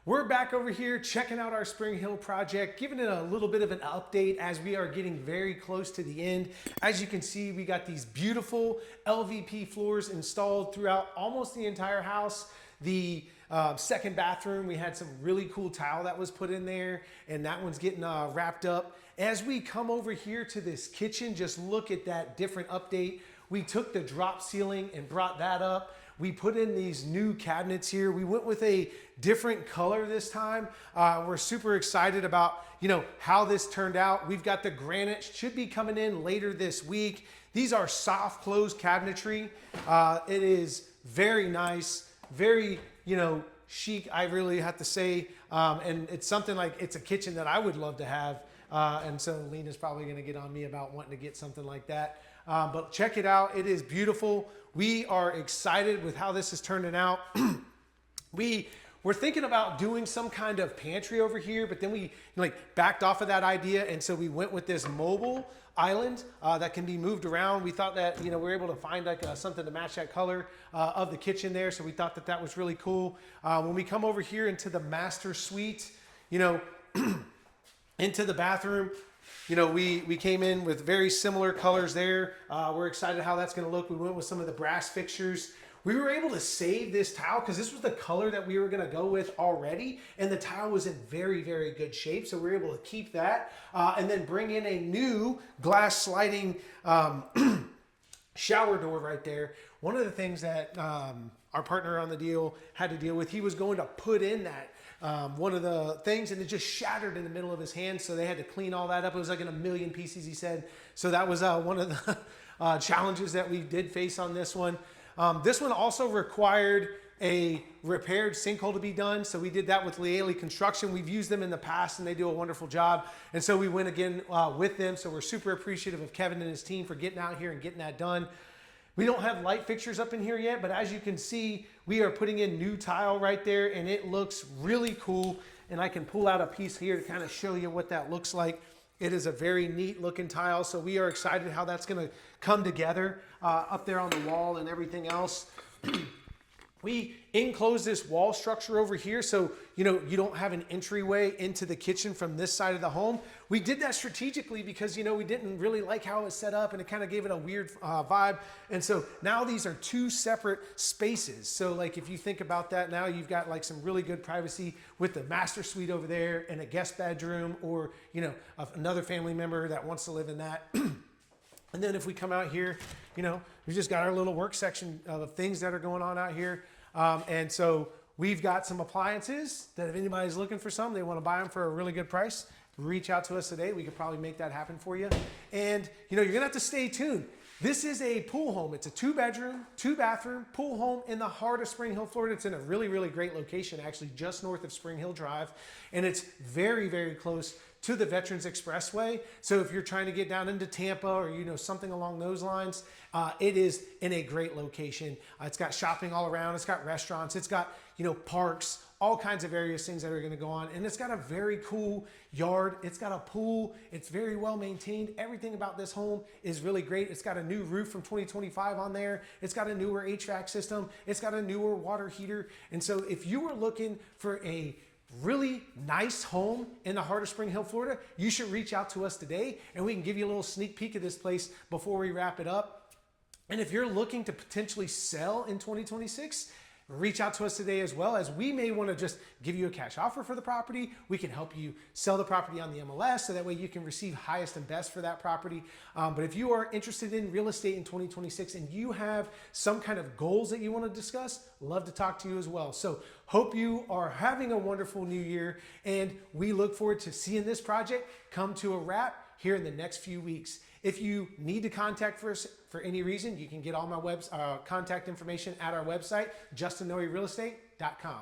We're back over here checking out our Spring Hill project, giving it a little bit of an update as we are getting very close to the end. As you can see, we got these beautiful LVP floors installed throughout almost the entire house. The second bathroom, we had some really cool tile that was put in there, and that one's getting wrapped up. As we come over here to this kitchen, just look at that different update. We took the drop ceiling and brought that up. We put in these new cabinets here. We went with a different color this time. We're super excited about, how this turned out. We've got the granite, should be coming in later this week. These are soft close cabinetry. It is very nice, very, chic, I really have to say. And it's something like, it's a kitchen that I would love to have. And so Lena's probably gonna get on me about wanting to get something like that. But check it out, it is beautiful. We are excited with how this is turning out. We were thinking about doing some kind of pantry over here, but then we backed off of that idea. And so we went with this mobile island that can be moved around. We thought that, we were able to find something to match that color of the kitchen there. So we thought that that was really cool. When we come over here into the master suite, into the bathroom, we came in with very similar colors there. We're excited how that's gonna look. We went with some of the brass fixtures. We were able to save this tile because this was the color that we were gonna go with already, and the tile was in very, very good shape. So we were able to keep that and then bring in a new glass sliding shower door right there. One of the things that our partner on the deal had to deal with, he was going to put in that one of the things, and it just shattered in the middle of his hand. So they had to clean all that up. It was like in a million pieces, he said. So that was one of the challenges that we did face on this one. This one also required a repaired sinkhole to be done. So we did that with Lealy Construction. We've used them in the past and they do a wonderful job. And so we went again with them. So we're super appreciative of Kevin and his team for getting out here and getting that done. We don't have light fixtures up in here yet, but as you can see, we are putting in new tile right there and it looks really cool. And I can pull out a piece here to kind of show you what that looks like. It is a very neat looking tile. So we are excited how that's gonna come together up there on the wall and everything else. We enclosed this wall structure over here so you don't have an entryway into the kitchen from this side of the home. We did that strategically because we didn't really like how it was set up and it kind of gave it a weird vibe. And so now these are two separate spaces. So like if you think about that, now you've got like some really good privacy with the master suite over there and a guest bedroom, or another family member that wants to live in that. And then if we come out here, we just got our little work section of things that are going on out here. And so we've got some appliances that if anybody's looking for some, they want to buy them for a really good price, reach out to us today. We could probably make that happen for you. And you're gonna have to stay tuned. This is a pool home. It's a 2-bedroom, 2-bathroom pool home in the heart of Spring Hill, Florida. It's in a really, really great location, actually just north of Spring Hill Drive. And it's very, very close to the Veterans Expressway. So if you're trying to get down into Tampa or something along those lines, it is in a great location. It's got shopping all around. It's got restaurants. It's got parks, all kinds of various things that are going to go on. And it's got a very cool yard. It's got a pool. It's very well maintained. Everything about this home is really great. It's got a new roof from 2025 on there. It's got a newer HVAC system. It's got a newer water heater. And so if you were looking for a really nice home in the heart of Spring Hill, Florida, you should reach out to us today and we can give you a little sneak peek of this place before we wrap it up. And if you're looking to potentially sell in 2026, reach out to us today as well, as we may want to just give you a cash offer for the property. We can help you sell the property on the MLS so that way you can receive highest and best for that property. But if you are interested in real estate in 2026 and you have some kind of goals that you want to discuss, love to talk to you as well. So hope you are having a wonderful new year, and we look forward to seeing this project come to a wrap here in the next few weeks. If you need to contact us for any reason, you can get all my contact information at our website, justinnoerealestate.com.